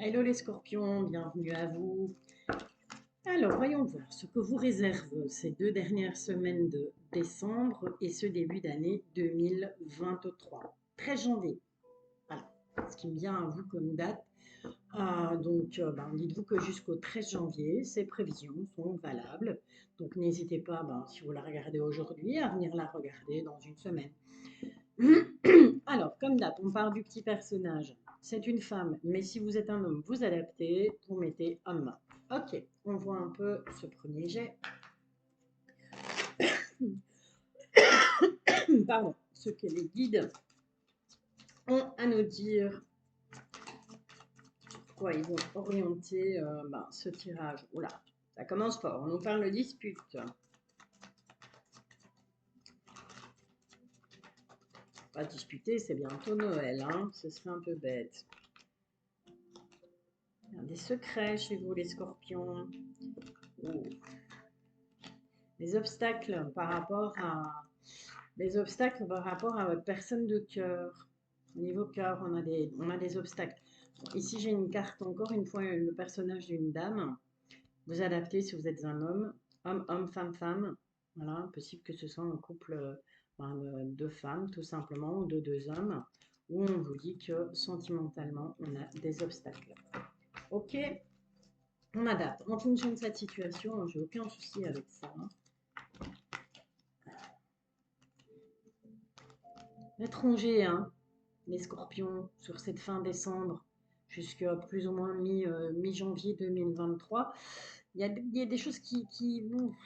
Hello les scorpions, bienvenue à vous. Alors, voyons voir ce que vous réserve ces 2 dernières semaines de décembre et ce début d'année 2023. 13 janvier, voilà, ce qui me vient à vous comme date. Dites-vous que jusqu'au 13 janvier, ces prévisions sont valables. Donc, n'hésitez pas, si vous la regardez aujourd'hui, à venir la regarder dans une semaine. Alors, comme date, on part du petit personnage. C'est une femme, mais si vous êtes un homme, vous adaptez, vous mettez homme. Ok, on voit un peu ce premier jet. Pardon, ce que les guides ont à nous dire. Pourquoi ils vont orienter ce tirage. Oula, ça commence fort. On nous parle de dispute. Pas disputer, c'est bientôt Noël, hein. Ce serait un peu bête. Il y a des secrets chez vous, les scorpions. Oh. Les obstacles par rapport à votre personne de cœur. Au niveau cœur, on a des obstacles. Bon, ici, j'ai une carte, encore une fois, le personnage d'une dame. Vous adaptez si vous êtes un homme. Homme, homme, femme, femme. Voilà, possible que ce soit un couple de femmes, tout simplement, ou de deux hommes, où on vous dit que sentimentalement, on a des obstacles. Ok, on adapte. En fonction de cette situation, j'ai aucun souci avec ça. L'étranger, hein, les scorpions, sur cette fin décembre jusqu'à plus ou moins mi-janvier 2023, il y a des choses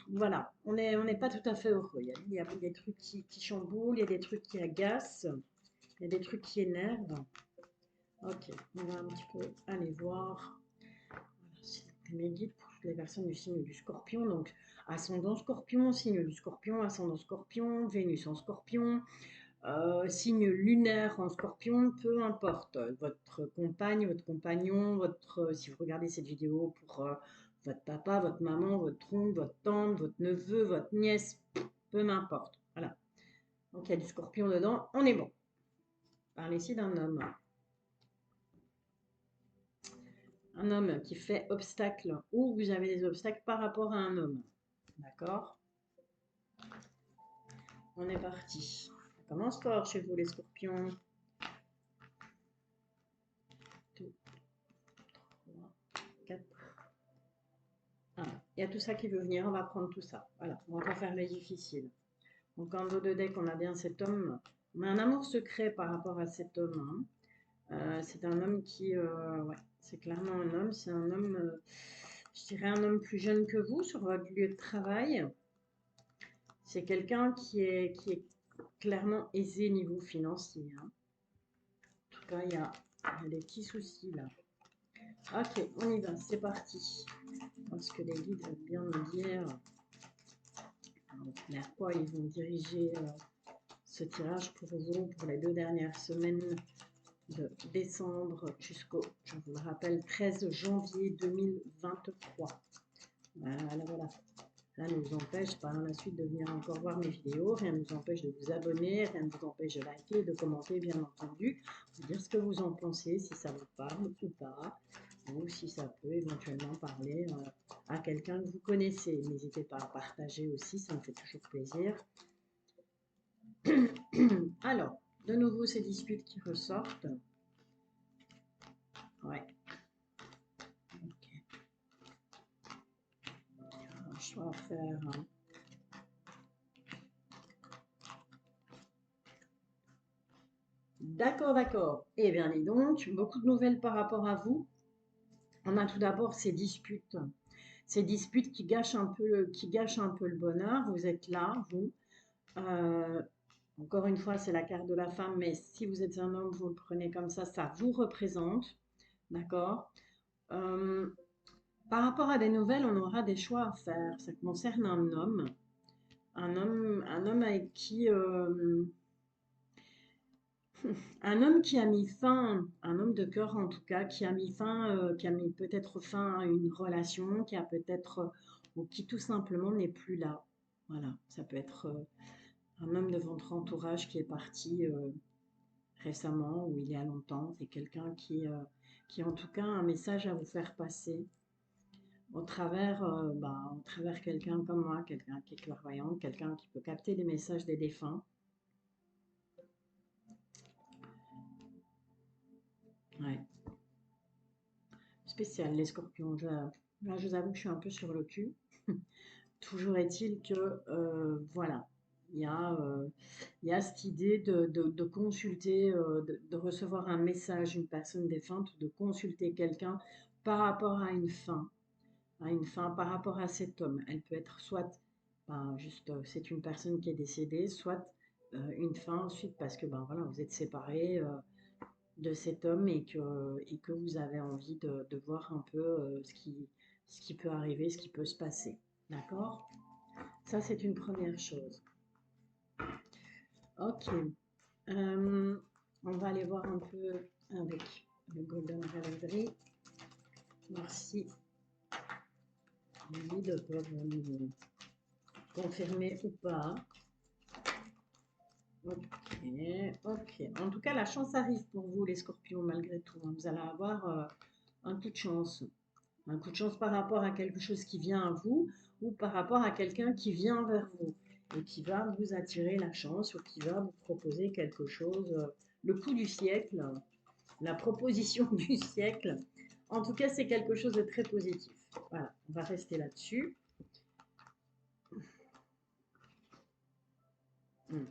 voilà, on n'est pas tout à fait heureux. Il y a des trucs qui chamboulent, il y a des trucs qui agacent, il y a des trucs qui énervent. Ok, on va un petit peu aller voir. Voilà, c'est mes guides pour toutes les personnes du signe du scorpion. Donc, ascendant scorpion, signe du scorpion, ascendant scorpion, Vénus en scorpion, signe lunaire en scorpion, peu importe. Votre compagne, votre compagnon, si vous regardez cette vidéo pour votre papa, votre maman, votre oncle, votre tante, votre neveu, votre nièce, peu m'importe. Voilà. Donc il y a du scorpion dedans, on est bon. Parlez ici d'un homme. Un homme qui fait obstacle ou vous avez des obstacles par rapport à un homme. D'accord? On est parti. Ça commence fort chez vous les scorpions. 2, 3, 4. Ah, il y a tout ça qui veut venir, on va prendre tout ça. Voilà, on va pas faire les difficiles. Donc en dos de deck, on a bien cet homme. On a un amour secret par rapport à cet homme, hein. C'est un homme qui, ouais, c'est clairement un homme. C'est un homme, je dirais un homme plus jeune que vous sur votre lieu de travail. C'est quelqu'un qui est clairement aisé niveau financier, hein. En tout cas, il y a des petits soucis là. Ok, on y va, c'est parti. Parce que les guides vont bien me dire vers quoi ils vont diriger ce tirage pour vous pour les 2 dernières semaines de décembre jusqu'au, je vous le rappelle, 13 janvier 2023. Voilà. Rien ne vous empêche par la suite de venir encore voir mes vidéos, rien ne vous empêche de vous abonner, rien ne vous empêche de liker et de commenter, bien entendu, de dire ce que vous en pensez, si ça vous parle ou pas, ou si ça peut éventuellement parler à quelqu'un que vous connaissez. N'hésitez pas à partager aussi, ça me fait toujours plaisir. Alors, de nouveau ces disputes qui ressortent. Ouais. Ok. Un choix à faire, hein. D'accord, d'accord. Eh bien, dis donc, beaucoup de nouvelles par rapport à vous. On a tout d'abord ces disputes. Ces disputes qui gâchent un peu le bonheur. Vous êtes là, vous. Euh, Encore une fois, c'est la carte de la femme, mais si vous êtes un homme, vous le prenez comme ça vous représente. D'accord. Euh, Par rapport à des nouvelles, on aura des choix à faire. Ça concerne un homme. Un homme avec qui... un homme qui a mis fin, un homme de cœur en tout cas, qui a mis peut-être fin à une relation, qui a peut-être, ou qui tout simplement n'est plus là. Voilà, ça peut être un homme de votre entourage qui est parti récemment ou il y a longtemps. C'est quelqu'un qui a en tout cas un message à vous faire passer au travers quelqu'un comme moi, quelqu'un qui est clairvoyant, quelqu'un qui peut capter des messages des défunts. Ouais, spécial les scorpions. Là, je vous avoue que je suis un peu sur le cul. Toujours est-il que, voilà, il y a, euh, il y a cette idée de consulter, de recevoir un message d'une personne défunte, de consulter quelqu'un par rapport à une fin par rapport à cet homme. Elle peut être soit, ben, juste, c'est une personne qui est décédée, soit une fin ensuite parce que, ben voilà, vous êtes séparés de cet homme et que vous avez envie de voir un peu ce qui peut arriver, ce qui peut se passer. D'accord? Ça, c'est une première chose. Ok. Euh, on va aller voir un peu avec le Golden Relevery. Merci. Les guides peuvent nous confirmer ou pas. Ok, ok. En tout cas, la chance arrive pour vous, les scorpions, malgré tout, hein. Vous allez avoir un coup de chance. Un coup de chance par rapport à quelque chose qui vient à vous ou par rapport à quelqu'un qui vient vers vous et qui va vous attirer la chance ou qui va vous proposer quelque chose, le coup du siècle, la proposition du siècle. En tout cas, c'est quelque chose de très positif. Voilà, on va rester là-dessus. On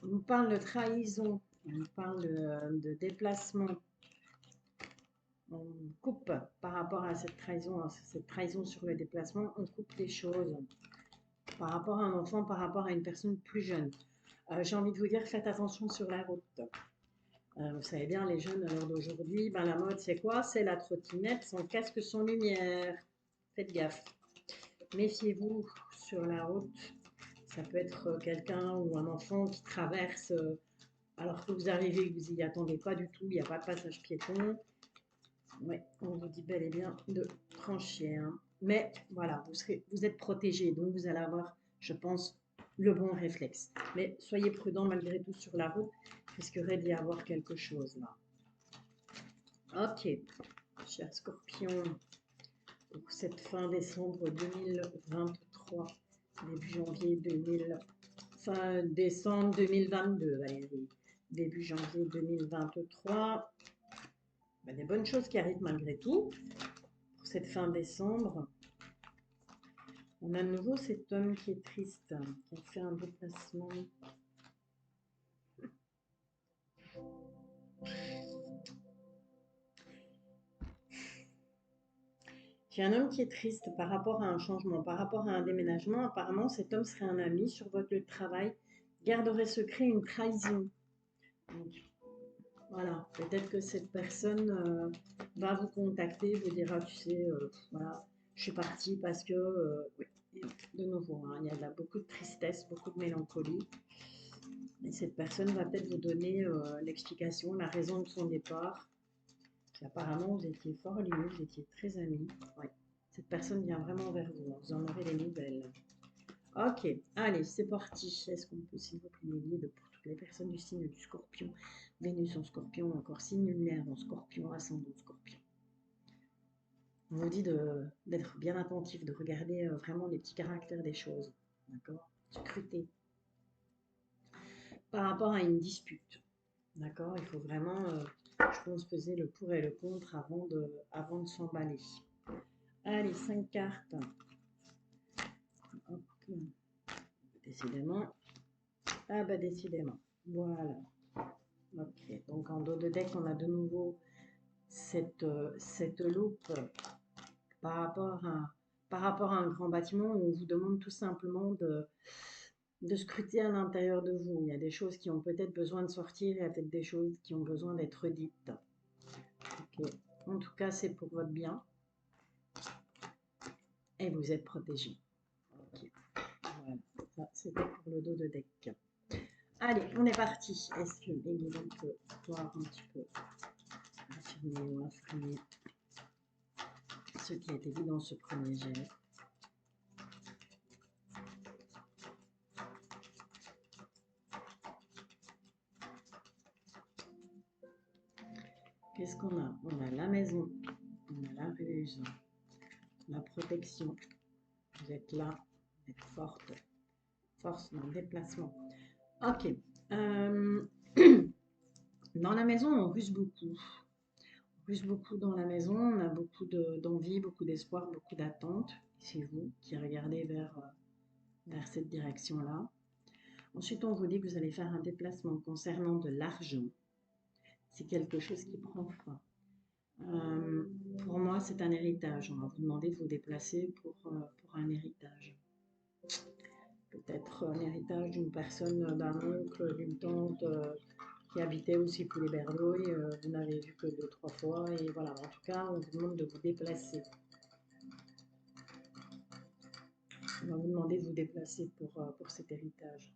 nous parle de trahison, on nous parle de déplacement. On coupe par rapport à cette trahison sur le déplacement, on coupe les choses par rapport à un enfant, par rapport à une personne plus jeune. J'ai envie de vous dire, faites attention sur la route. Vous savez bien, les jeunes à l'heure d'aujourd'hui, ben, la mode c'est quoi? C'est la trottinette sans casque, sans lumière. Faites gaffe. Méfiez-vous sur la route. Ça peut être quelqu'un ou un enfant qui traverse alors que vous arrivez, que vous n'y attendez pas du tout, il n'y a pas de passage piéton. Oui, on vous dit bel et bien de franchir, hein. Mais voilà, vous êtes protégé, donc vous allez avoir, je pense, le bon réflexe. Mais soyez prudent malgré tout sur la route, il risquerait d'y avoir quelque chose là. Ok, chers scorpions, pour cette fin décembre 2023, début janvier 2000, fin décembre 2022, allez, début janvier 2023, ben, des bonnes choses qui arrivent malgré tout. Pour cette fin décembre, on a de nouveau cet homme qui est triste, qui a fait un déplacement. J'ai un homme qui est triste par rapport à un changement, par rapport à un déménagement. Apparemment, cet homme serait un ami sur votre lieu de travail, garderait secret une trahison. Donc, voilà, peut-être que cette personne va vous contacter, vous dira, tu sais, voilà, je suis partie parce que, oui, de nouveau, hein, il y a là beaucoup de tristesse, beaucoup de mélancolie. Et cette personne va peut-être vous donner l'explication, la raison de son départ. Apparemment, vous étiez fort liés, vous étiez très amis. Ouais. Cette personne vient vraiment vers vous, hein. Vous en aurez des nouvelles. Ok, allez, c'est parti. Est-ce qu'on peut, s'il vous plaît, me guider pour toutes les personnes du signe du scorpion, Vénus en scorpion, encore signe lunaire en scorpion, ascendant scorpion. On vous dit d'être bien attentif, de regarder vraiment les petits caractères des choses. D'accord? Scruter. Par rapport à une dispute. D'accord? Il faut vraiment, je pense, peser le pour et le contre avant de s'emballer. Allez, 5 cartes. Hop. Décidément. Ah bah décidément. Voilà. Ok. Donc en dos de deck, on a de nouveau cette loupe par rapport par rapport à un grand bâtiment où on vous demande tout simplement de scruter à l'intérieur de vous. Il y a des choses qui ont peut-être besoin de sortir, il y a peut-être des choses qui ont besoin d'être dites. Ok. En tout cas, c'est pour votre bien. Et vous êtes protégé. Ok. Voilà. Ça, c'était pour le dos de deck. Allez, on est parti. Est-ce que les guidons peuvent voir un petit peu affirmer ou affirmer ce qui a été dit dans ce premier jet? Qu'est-ce qu'on a? On a la maison, on a la ruse, la protection. Vous êtes là, vous êtes forte. Force dans le déplacement. Ok. Euh, Dans la maison, on ruse beaucoup. On ruse beaucoup dans la maison. On a beaucoup d'envie, beaucoup d'espoir, beaucoup d'attente. C'est vous qui regardez vers cette direction-là. Ensuite, on vous dit que vous allez faire un déplacement concernant de l'argent. C'est quelque chose qui prend fin. Pour moi, c'est un héritage. On va vous demander de vous déplacer pour un héritage. Peut-être un héritage d'une personne, d'un oncle, d'une tante qui habitait aussi pour les Berlioz. Vous n'avez vu que 2, 3 fois. Et voilà, en tout cas, on vous demande de vous déplacer. On va vous demander de vous déplacer pour cet héritage.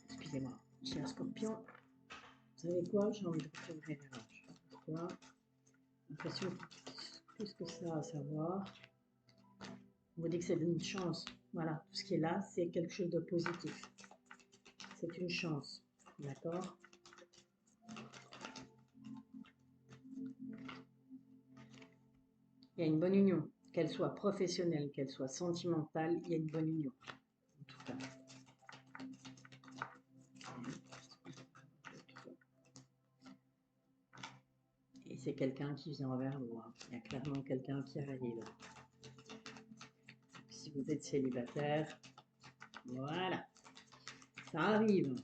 Excusez-moi, j'ai un scorpion. Vous savez quoi? J'ai envie de retrouver là. Je sais pas pourquoi. J'ai l'impression plus que ça à savoir. On vous dit que c'est une chance. Voilà, tout ce qui est là, c'est quelque chose de positif. C'est une chance. D'accord? Il y a une bonne union. Qu'elle soit professionnelle, qu'elle soit sentimentale, il y a une bonne union. En tout cas. Et c'est quelqu'un qui vient vers vous. Hein. Il y a clairement quelqu'un qui arrive. Si vous êtes célibataire, voilà. Ça arrive.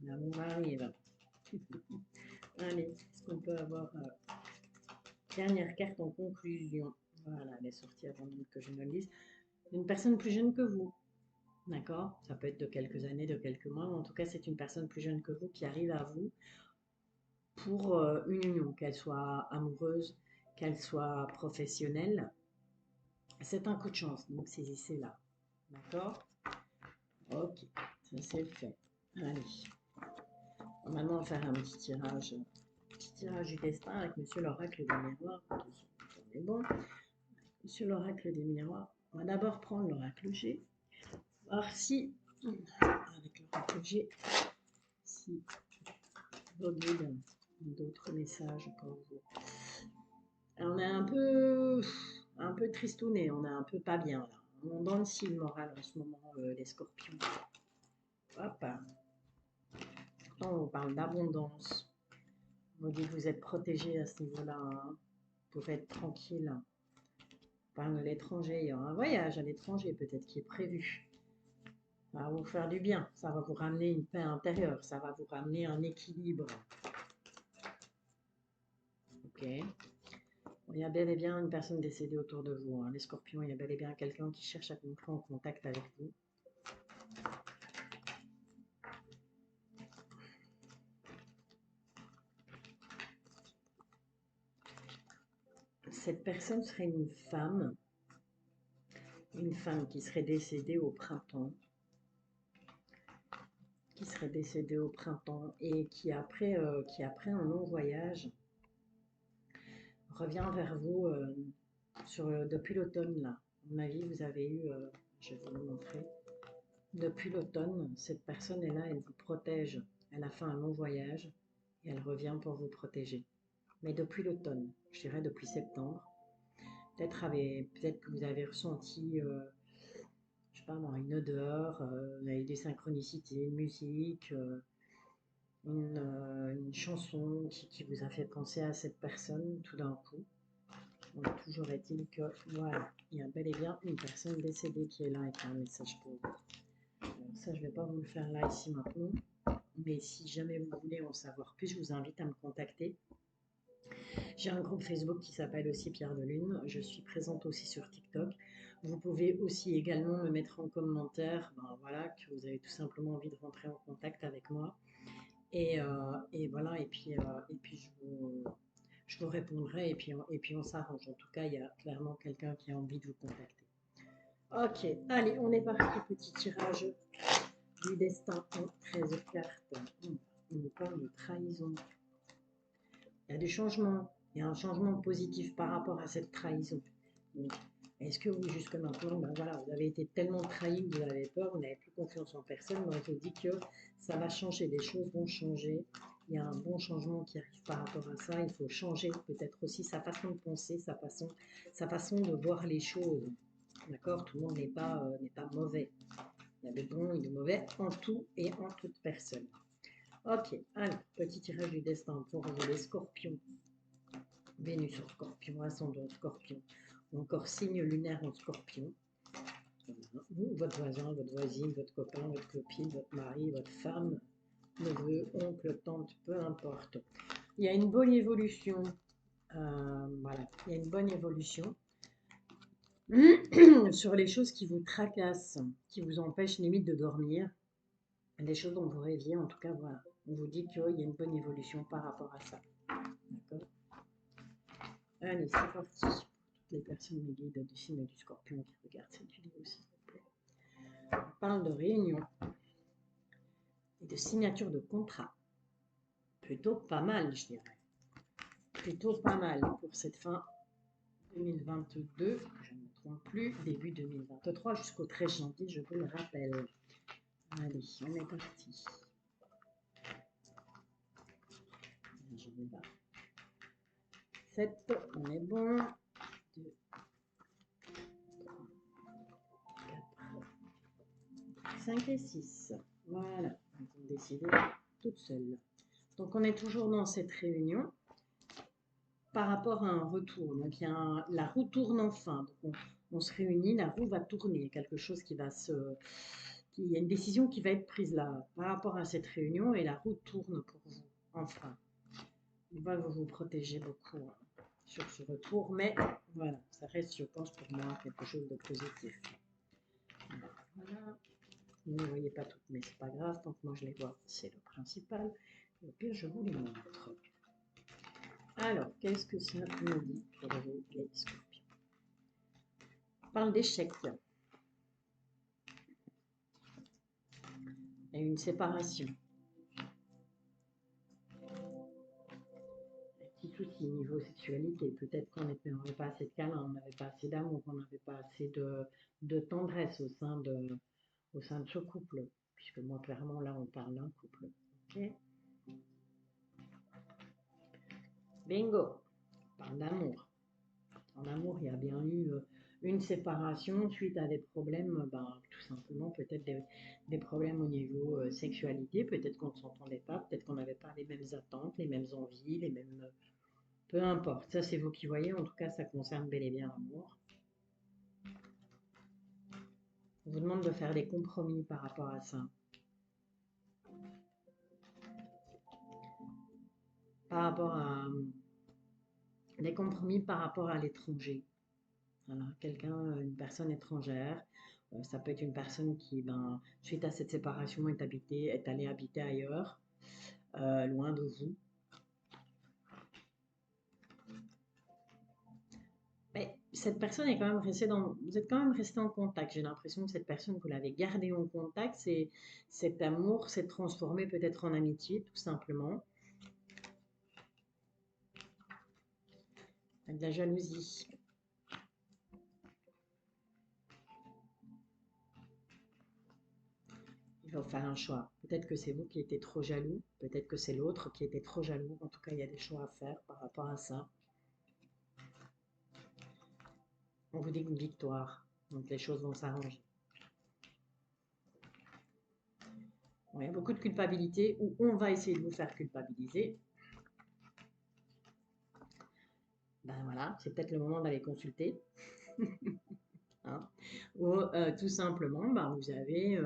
L'amour arrive. Allez, est-ce qu'on peut avoir dernière carte en conclusion? Voilà, elle est sortie avant que je me le dise. Une personne plus jeune que vous. D'accord? Ça peut être de quelques années, de quelques mois, mais en tout cas, c'est une personne plus jeune que vous qui arrive à vous pour une union, qu'elle soit amoureuse, qu'elle soit professionnelle. C'est un coup de chance, donc saisissez-la. D'accord? Ok, ça c'est fait. Allez. Maintenant, on va faire un petit tirage du destin avec Monsieur l'Oracle des Miroirs. On est bon. Monsieur l'Oracle des Miroirs, on va d'abord prendre l'Oracle G. Voir si, avec l'Oracle G, si vos guides ont d'autres messages pour vous. Alors, on est un peu tristouné, on est un peu pas bien là. On est dans le signe moral en ce moment, les scorpions. Hop. Pourtant, on parle d'abondance. On vous dit que vous êtes protégé à ce niveau-là. Hein. Vous pouvez être tranquille. On parle de l'étranger. Il y aura un voyage à l'étranger peut-être qui est prévu. Ça va vous faire du bien. Ça va vous ramener une paix intérieure. Ça va vous ramener un équilibre. Ok. Il y a bel et bien une personne décédée autour de vous. Hein. Les scorpions, il y a bel et bien quelqu'un qui cherche à entrer en contact avec vous. Cette personne serait une femme qui serait décédée au printemps, et qui après un long voyage revient vers vous depuis l'automne là. À mon avis, vous avez eu, je vais vous le montrer, depuis l'automne, cette personne est là, elle vous protège. Elle a fait un long voyage et elle revient pour vous protéger. Mais depuis l'automne, je dirais depuis septembre, peut-être que vous avez ressenti, je sais pas moi, une odeur, vous avez des synchronicités, une musique, une chanson qui vous a fait penser à cette personne tout d'un coup. Donc, toujours est-il que, voilà, il y a bel et bien une personne décédée qui est là avec un message pour vous. Alors ça, je ne vais pas vous le faire là, ici, maintenant. Mais si jamais vous voulez en savoir plus, je vous invite à me contacter. J'ai un groupe Facebook qui s'appelle aussi Pierre de Lune. Je suis présente aussi sur TikTok. Vous pouvez aussi également me mettre en commentaire voilà, que vous avez tout simplement envie de rentrer en contact avec moi. Et voilà, et puis je vous répondrai et puis on s'arrange. En tout cas, il y a clairement quelqu'un qui a envie de vous contacter. Ok, allez, on est parti. Petit tirage du destin en 13 cartes. On nous parle de trahison. Il y a des changements. Il y a un changement positif par rapport à cette trahison. Donc, Est-ce que oui, jusque maintenant, ben voilà, vous avez été tellement trahi que vous avez peur, vous n'avez plus confiance en personne, mais on vous dit que ça va changer, les choses vont changer. Il y a un bon changement qui arrive par rapport à ça. Il faut changer peut-être aussi sa façon de penser, sa façon de voir les choses. D'accord? Tout le monde n'est pas mauvais. Il y a des bons et des mauvais en tout et en toute personne. Ok, alors, petit tirage du destin pour vous les scorpions. Vénus en scorpion, ascendant scorpion, ou encore signe lunaire en scorpion. Vous, votre voisin, votre voisine, votre copain, votre copine, votre mari, votre femme, neveu, oncle, tante, peu importe. Il y a une bonne évolution. Voilà, il y a une bonne évolution sur les choses qui vous tracassent, qui vous empêchent limite de dormir. Des choses dont vous rêviez, en tout cas, voilà. On vous dit qu'il y a une bonne évolution par rapport à ça. D'accord? Allez, c'est parti. Pour toutes les personnes, mes guides du signe du scorpion qui regardent cette vidéo, s'il vous plaît. On parle de réunion et de signature de contrat. Plutôt pas mal, je dirais. Plutôt pas mal pour cette fin 2022, je ne me trompe plus, début 2023 jusqu'au 13 janvier, je vous le rappelle. Allez, on est parti. Je vais là. 7, on est bon. 2, 4, 5 et 6. Voilà, vous décidez toute seule. Donc on est toujours dans cette réunion par rapport à un retour. Donc il y a la roue tourne enfin. Donc on se réunit, la roue va tourner. Il y a quelque chose qui va se... Il y a une décision qui va être prise là par rapport à cette réunion et la roue tourne pour vous, enfin. Il va vous protéger beaucoup sur ce retour, mais voilà, ça reste, je pense, pour moi, quelque chose de positif. Voilà. Vous ne les voyez pas toutes, mais c'est pas grave, tant que moi je les vois, c'est le principal. Et au pire, je vous les montre. Alors, qu'est-ce que ça nous dit pour vous, les scorpions? On parle d'échec. Il y a une séparation. Petit souci niveau sexualité, peut-être qu'on n'avait pas assez de câlin, on n'avait pas assez d'amour, on n'avait pas assez de tendresse au sein de ce couple, puisque moi clairement là on parle d'un couple. Ok, bingo, on parle d'amour. En amour, il y a bien eu une séparation suite à des problèmes, tout simplement peut-être des problèmes au niveau sexualité, peut-être qu'on ne s'entendait pas, peut-être qu'on n'avait pas les mêmes attentes, les mêmes envies, les mêmes... peu importe, ça c'est vous qui voyez, en tout cas ça concerne bel et bien l'amour. On vous demande de faire des compromis par rapport à ça. Par rapport à des compromis par rapport à l'étranger. Voilà, quelqu'un, une personne étrangère, ça peut être une personne qui, suite à cette séparation, est allée habiter ailleurs, loin de vous. Mais cette personne est quand même restée vous êtes quand même resté en contact. J'ai l'impression que cette personne, vous l'avez gardée en contact. Cet amour s'est transformé peut-être en amitié, tout simplement. De la jalousie. Il faut faire un choix. Peut-être que c'est vous qui étiez trop jaloux, peut-être que c'est l'autre qui était trop jaloux. En tout cas, il y a des choix à faire par rapport à ça. On vous dit une victoire, donc les choses vont s'arranger. Bon, il y a beaucoup de culpabilité, ou on va essayer de vous faire culpabiliser. Ben voilà, c'est peut-être le moment d'aller consulter. Hein. Ou tout simplement, vous avez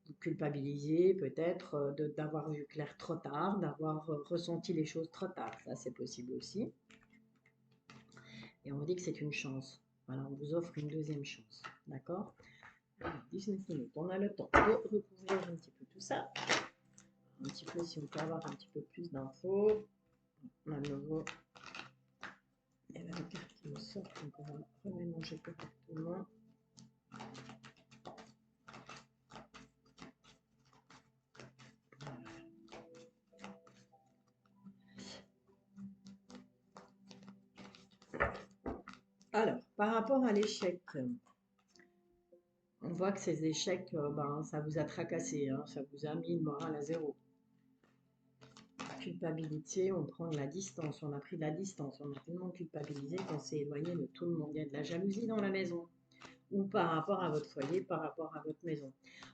vous culpabilisé peut-être d'avoir vu clair trop tard, d'avoir ressenti les choses trop tard. Ça, c'est possible aussi. Et on vous dit que c'est une chance. Voilà, on vous offre une deuxième chance. D'accord? 19 minutes. On a le temps de recouvrir un petit peu tout ça. Un petit peu, si on peut avoir un petit peu plus d'infos. On a le nouveau. Il y a la carte qui me sort, donc on va remélanger correctement. Alors, par rapport à l'échec, on voit que ces échecs, ben, ça vous a tracassé, hein, ça vous a mis le moral à zéro. Culpabilité, on prend de la distance, on a pris de la distance, on a tellement culpabilisé qu'on s'est éloigné de tout le monde. Il y a de la jalousie dans la maison, ou par rapport à votre foyer, par rapport à votre maison.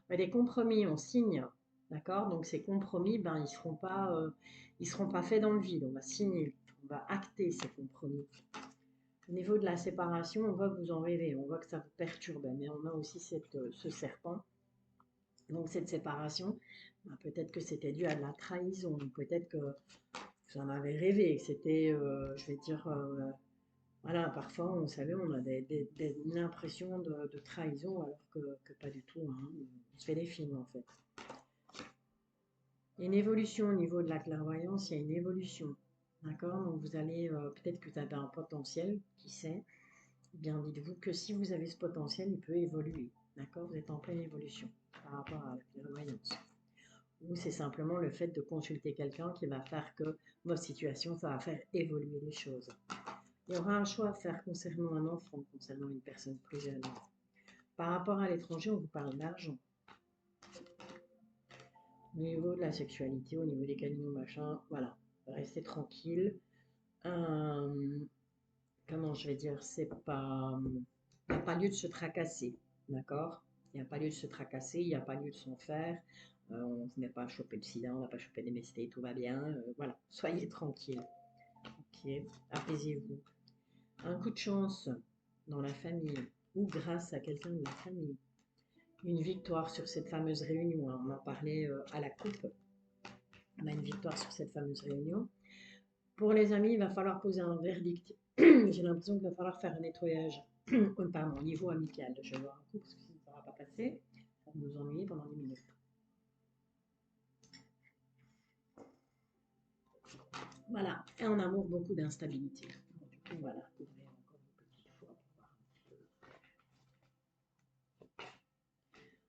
Mais des compromis, on signe, d'accord? Donc ces compromis, ben, ils seront pas faits dans le vide. On va signer, on va acter ces compromis. Au niveau de la séparation, on voit que vous en rêvez, on voit que ça vous perturbe, mais on a aussi ce serpent. Donc cette séparation, ben, peut-être que c'était dû à de la trahison, peut-être que vous en avez rêvé, que c'était, je vais dire, voilà, parfois, on savait, on a une impression de trahison, alors que pas du tout, hein. On se fait des films, en fait. Il y a une évolution au niveau de la clairvoyance, il y a une évolution. D'accord? Donc, vous allez, peut-être que vous avez un potentiel, qui sait. Eh bien, dites-vous que si vous avez ce potentiel, il peut évoluer. D'accord? Vous êtes en pleine évolution par rapport à la clairvoyance. Ou c'est simplement le fait de consulter quelqu'un qui va faire que votre situation, ça va faire évoluer les choses. Il y aura un choix à faire concernant un enfant, concernant une personne plus jeune. Par rapport à l'étranger, on vous parle d'argent. Au niveau de la sexualité, au niveau des canaux, machin, voilà. Restez tranquille. Comment je vais dire, c'est pas. Il n'y a pas lieu de se tracasser. D'accord? Il n'y a pas lieu de se tracasser, il n'y a pas lieu de s'en faire. On ne va pas choper le sida, on n'a pas chopé des MST, tout va bien. Voilà, soyez tranquille. Ok, apaisez-vous. Un coup de chance dans la famille ou grâce à quelqu'un de la famille. Une victoire sur cette fameuse réunion, hein. On en parlait à la coupe. On a une victoire sur cette fameuse réunion. Pour les amis, il va falloir poser un verdict. J'ai l'impression qu'il va falloir faire un nettoyage. Pardon, au niveau amical. Je vais voir un coup parce que ça ne va pas passer. Ça va nous ennuyer pendant 10 minutes. Voilà. Et en amour, beaucoup d'instabilité. Du coup, voilà. Ouvrez encore vos petites fois pour voir un petit peu.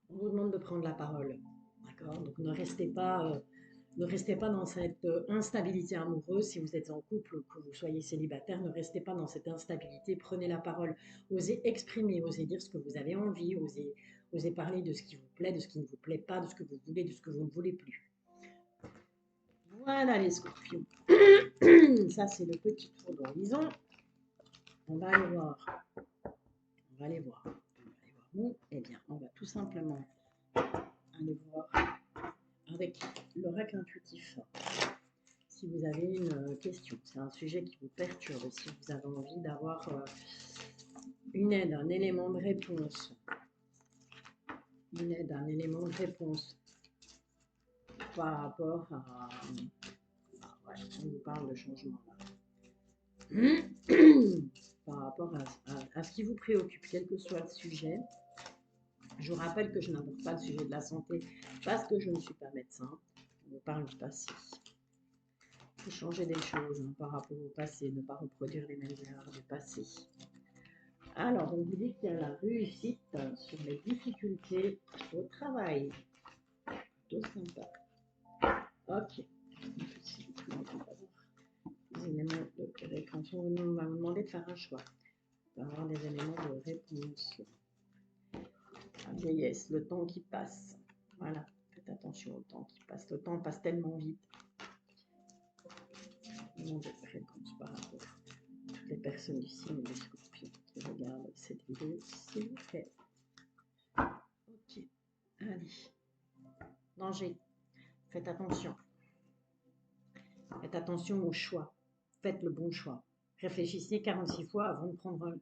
On vous demande de prendre la parole. D'accord? Donc ne restez pas dans cette instabilité amoureuse. Si vous êtes en couple ou que vous soyez célibataire, ne restez pas dans cette instabilité. Prenez la parole. Osez exprimer, osez dire ce que vous avez envie, osez parler de ce qui vous plaît, de ce qui ne vous plaît pas, de ce que vous voulez, de ce que vous ne voulez plus. Voilà les scorpions. Ça, c'est le petit tour d'horizon. On va aller voir. On va aller voir. On va aller voir où? Eh bien, on va tout simplement aller voir avec l'oracle intuitif. Si vous avez une question, c'est un sujet qui vous perturbe, si vous avez envie d'avoir une aide, un élément de réponse, une aide, un élément de réponse par rapport à... Ouais, on vous parle de changement là. Par rapport à ce qui vous préoccupe, quel que soit le sujet. Je vous rappelle que je n'aborde pas le sujet de la santé parce que je ne suis pas médecin. On vous parle du passé. Il faut changer des choses, hein, par rapport au passé, ne pas reproduire les mêmes erreurs du passé. Alors, on vous dit qu'il y a la réussite sur les difficultés au travail. Plutôt sympa. Ok. Les éléments de réponse. On va vous demander de faire un choix. On va avoir des éléments de réponse. La vieillesse, le temps qui passe. Voilà. Faites attention au temps qui passe. Le temps passe tellement vite. Éléments de réponse par rapport à toutes les personnes du signe des scorpions qui regardent cette vidéo, s'il vous plaît. Ok. Allez. Danger. Faites attention. Faites attention au choix. Faites le bon choix. Réfléchissez 46 fois avant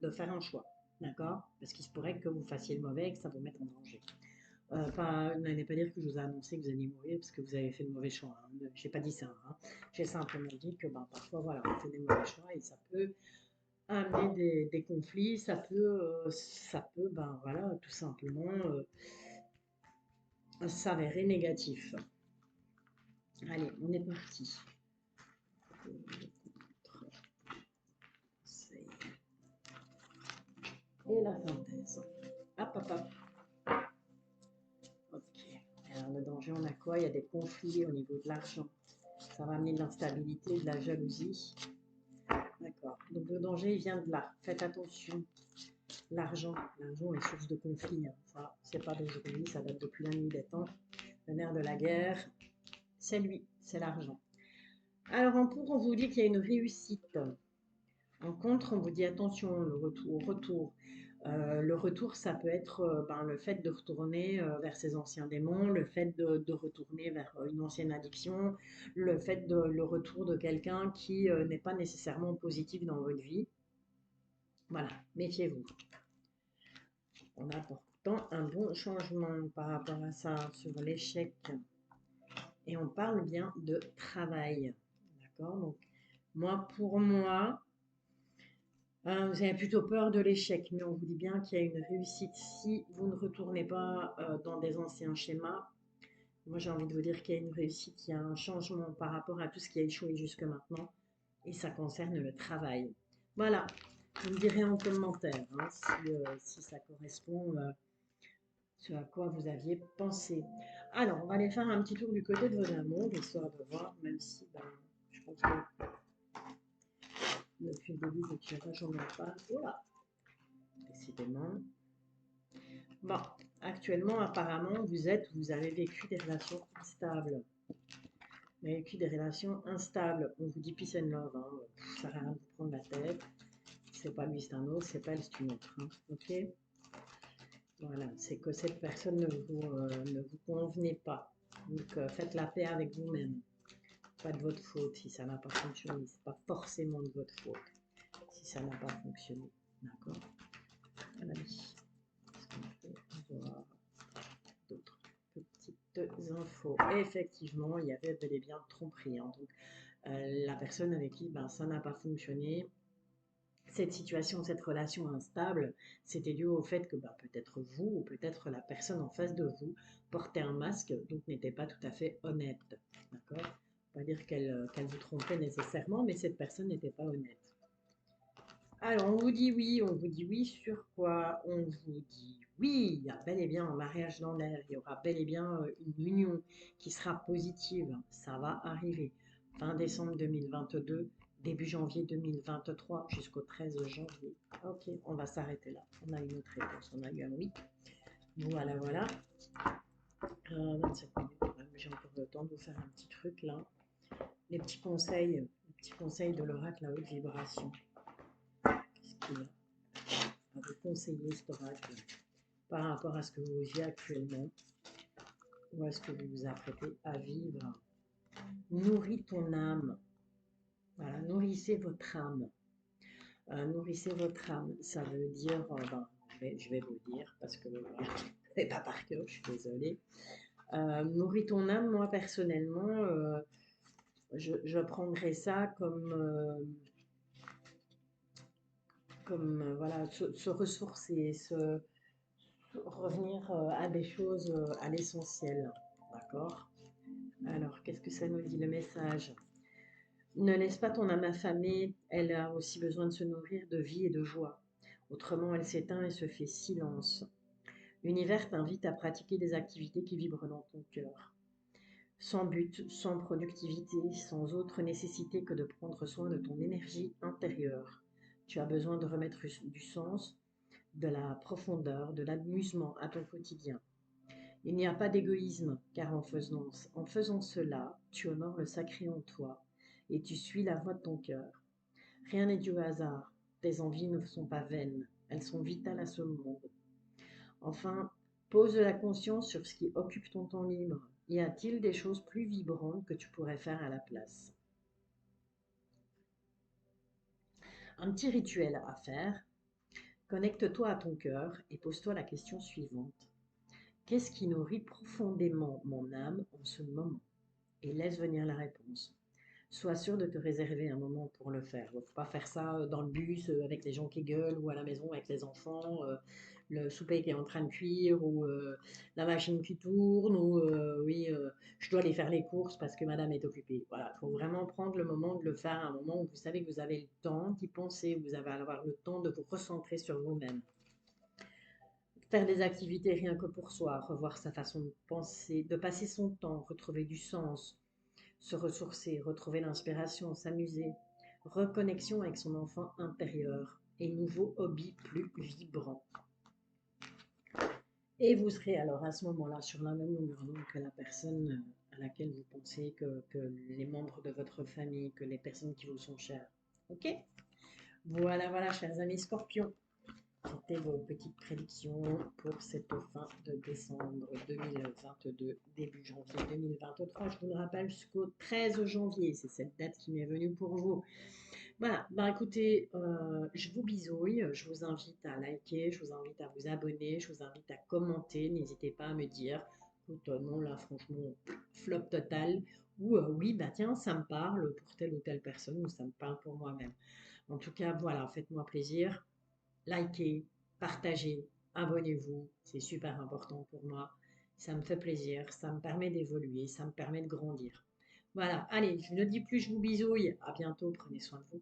de faire un choix. D'accord? Parce qu'il se pourrait que vous fassiez le mauvais et que ça vous mette en danger. N'allez pas dire que je vous ai annoncé que vous alliez mourir parce que vous avez fait le mauvais choix. Hein. Je n'ai pas dit ça. Hein. J'ai simplement dit que parfois, voilà, on fait des mauvais choix et ça peut amener des conflits. Ça peut voilà, tout simplement s'avérer négatif. Allez, on est parti. Et la synthèse. Hop, hop, hop. Ok. Alors, le danger, on a quoi? Il y a des conflits au niveau de l'argent. Ça va amener de l'instabilité, de la jalousie. D'accord. Donc le danger, il vient de là. Faites attention. L'argent est source de conflit, hein. Ça, c'est pas d'aujourd'hui, ça date depuis la nuit des temps. Le nerf de la guerre, c'est lui, c'est l'argent. Alors en pour, on vous dit qu'il y a une réussite. En contre, on vous dit attention, le retour, ça peut être le fait de retourner vers ses anciens démons, le fait de retourner vers une ancienne addiction, le retour de quelqu'un qui n'est pas nécessairement positif dans votre vie. Voilà, méfiez-vous. On a pourtant un bon changement par rapport à ça sur l'échec. Et on parle bien de travail. D'accord. Donc, pour moi, vous avez plutôt peur de l'échec, mais on vous dit bien qu'il y a une réussite si vous ne retournez pas dans des anciens schémas. Moi, j'ai envie de vous dire qu'il y a une réussite, il y a un changement par rapport à tout ce qui a échoué jusque maintenant, et ça concerne le travail. Voilà, vous me direz en commentaire hein, si ça correspond ce à quoi vous aviez pensé. Alors, on va aller faire un petit tour du côté de vos amours, histoire de voir, même si je pense que depuis le début, je ne tiens j'en ai pas. Voilà, décidément. Bon, actuellement, apparemment, vous avez vécu des relations instables. Vous avez vécu des relations instables. On vous dit peace and love. Hein. Ça sert à rien de vous prendre la tête. C'est pas lui, c'est un autre. C'est pas elle, c'est une autre. Hein. Ok. Voilà. C'est que cette personne ne vous convenait pas. Donc, faites la paix avec vous-même. Pas de votre faute si ça n'a pas fonctionné. C'est pas forcément de votre faute si ça n'a pas fonctionné. D'accord. Voilà. Voilà. D'autres petites infos. Effectivement, il y avait bel et bien tromperie. Hein. Donc, la personne avec qui ça n'a pas fonctionné, cette situation, cette relation instable, c'était dû au fait que peut-être vous ou peut-être la personne en face de vous portait un masque, donc n'était pas tout à fait honnête. D'accord. Pas dire qu'elle vous trompait nécessairement, mais cette personne n'était pas honnête. Alors, on vous dit oui sur quoi? On vous dit oui, il y a bel et bien un mariage dans l'air, il y aura bel et bien une union qui sera positive, ça va arriver. Fin décembre 2022, début janvier 2023, jusqu'au 13 janvier. Ok, on va s'arrêter là. On a une autre réponse, on a eu un oui. Voilà, voilà. 27 minutes, j'ai encore le temps de vous faire un petit truc là. Les petits conseils de l'oracle à haute vibration. Qu'est-ce qu'il y a à vous conseiller cet oracle par rapport à ce que vous vivez actuellement ou à ce que vous vous apprêtez à vivre. Nourris ton âme. Voilà, nourrissez votre âme. Nourrissez votre âme. Ça veut dire, je vais vous le dire parce que voilà, je ne pas par cœur, je suis désolée. Nourris ton âme, moi personnellement, je prendrais ça comme voilà, se ressourcer, revenir à des choses, à l'essentiel. D'accord. Alors, qu'est-ce que ça nous dit le message? Ne laisse pas ton âme affamée, elle a aussi besoin de se nourrir de vie et de joie. Autrement, elle s'éteint et se fait silence. L'univers t'invite à pratiquer des activités qui vibrent dans ton cœur. Sans but, sans productivité, sans autre nécessité que de prendre soin de ton énergie intérieure. Tu as besoin de remettre du sens, de la profondeur, de l'amusement à ton quotidien. Il n'y a pas d'égoïsme, car en faisant cela, tu honores le sacré en toi et tu suis la voie de ton cœur. Rien n'est dû au hasard. Tes envies ne sont pas vaines, elles sont vitales à ce monde. Enfin, pose la conscience sur ce qui occupe ton temps libre. Y a-t-il des choses plus vibrantes que tu pourrais faire à la place? Un petit rituel à faire. Connecte-toi à ton cœur et pose-toi la question suivante. Qu'est-ce qui nourrit profondément mon âme en ce moment? Et laisse venir la réponse. Sois sûr de te réserver un moment pour le faire. Il ne faut pas faire ça dans le bus avec les gens qui gueulent ou à la maison avec les enfants, le souper qui est en train de cuire ou la machine qui tourne ou oui, je dois aller faire les courses parce que madame est occupée. Voilà, il faut vraiment prendre le moment de le faire à un moment où vous savez que vous avez le temps d'y penser, où vous allez avoir le temps de vous recentrer sur vous-même. Faire des activités rien que pour soi, revoir sa façon de penser, de passer son temps, retrouver du sens, se ressourcer, retrouver l'inspiration, s'amuser, reconnexion avec son enfant intérieur et nouveau hobby plus vibrant. Et vous serez alors à ce moment-là sur la même longueur d'onde que la personne à laquelle vous pensez, que les membres de votre famille, que les personnes qui vous sont chères. Ok? Voilà, voilà, chers amis scorpions. C'était vos petites prédictions pour cette fin de décembre 2022, début janvier 2023. Je vous le rappelle jusqu'au 13 janvier, c'est cette date qui m'est venue pour vous. Voilà, bah écoutez, je vous bisouille, je vous invite à liker, je vous invite à vous abonner, je vous invite à commenter, n'hésitez pas à me dire, écoute, non là franchement, flop total, ou oui, bah tiens, ça me parle pour telle ou telle personne, ou ça me parle pour moi-même. En tout cas, voilà, faites-moi plaisir, likez, partagez, abonnez-vous, c'est super important pour moi, ça me fait plaisir, ça me permet d'évoluer, ça me permet de grandir. Voilà, allez, je ne dis plus, je vous bisouille, à bientôt, prenez soin de vous.